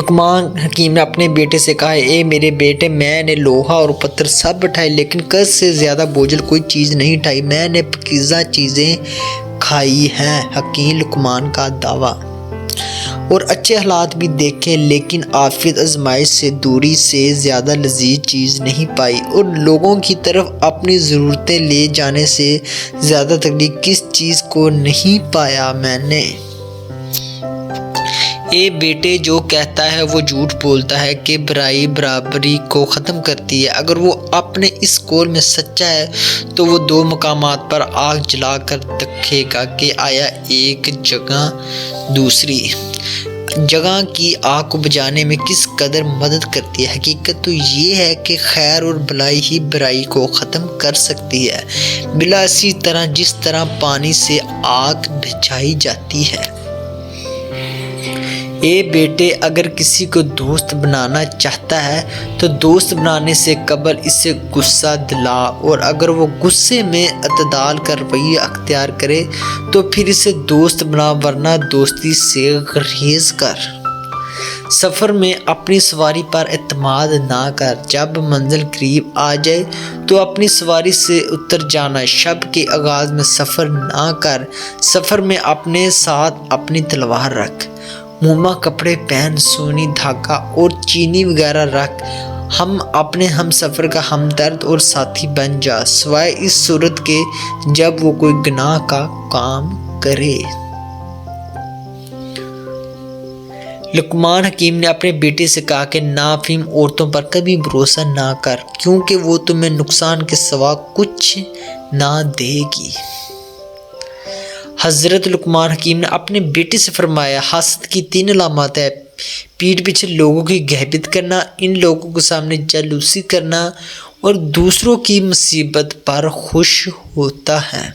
لقمان حکیم نے اپنے بیٹے سے کہا، اے میرے بیٹے، میں نے لوہا اور پتھر سب اٹھائے لیکن قد سے زیادہ بوجھل کوئی چیز نہیں اٹھائی، میں نے پاکیزہ چیزیں کھائی ہیں۔ حکیم لقمان کا دعویٰ۔ اور اچھے حالات بھی دیکھے لیکن آفت آزمائش سے دوری سے زیادہ لذیذ چیز نہیں پائی، اور لوگوں کی طرف اپنی ضرورتیں لے جانے سے زیادہ تکلیف کس چیز کو نہیں پایا میں نے۔ اے بیٹے، جو کہتا ہے وہ جھوٹ بولتا ہے کہ برائی برابری کو ختم کرتی ہے۔ اگر وہ اپنے اس قول میں سچا ہے تو وہ دو مقامات پر آگ جلا کر دیکھے گا کہ آیا ایک جگہ دوسری جگہ کی آگ کو بجھانے میں کس قدر مدد کرتی ہے۔ حقیقت تو یہ ہے کہ خیر اور بھلائی ہی برائی کو ختم کر سکتی ہے، بلا اسی طرح جس طرح پانی سے آگ بجھائی جاتی ہے۔ اے بیٹے، اگر کسی کو دوست بنانا چاہتا ہے تو دوست بنانے سے قبل اسے غصہ دلا، اور اگر وہ غصے میں اعتدال کا رویہ اختیار کرے تو پھر اسے دوست بنا، ورنہ دوستی سے گریز کر۔ سفر میں اپنی سواری پر اعتماد نہ کر، جب منزل قریب آ جائے تو اپنی سواری سے اتر جانا۔ شب کے آغاز میں سفر نہ کر، سفر میں اپنے ساتھ اپنی تلوار رکھ، موما کپڑے پہن، سونی دھاگا اور چینی وغیرہ رکھ، اپنے ہم سفر کا ہمدرد اور ساتھی بن جا، سوائے اس صورت کے جب وہ کوئی گناہ کا کام کرے۔ لقمان حکیم نے اپنے بیٹے سے کہا کہ نافہم عورتوں پر کبھی بھروسہ نہ کر، کیونکہ وہ تمہیں نقصان کے سوا کچھ نہ دے گی۔ حضرت لقمان حکیم نے اپنے بیٹے سے فرمایا، حسد کی 3 علامات ہیں: پیٹھ پیچھے لوگوں کی غیبت کرنا، ان لوگوں کے سامنے جالوسی کرنا، اور دوسروں کی مصیبت پر خوش ہوتا ہے۔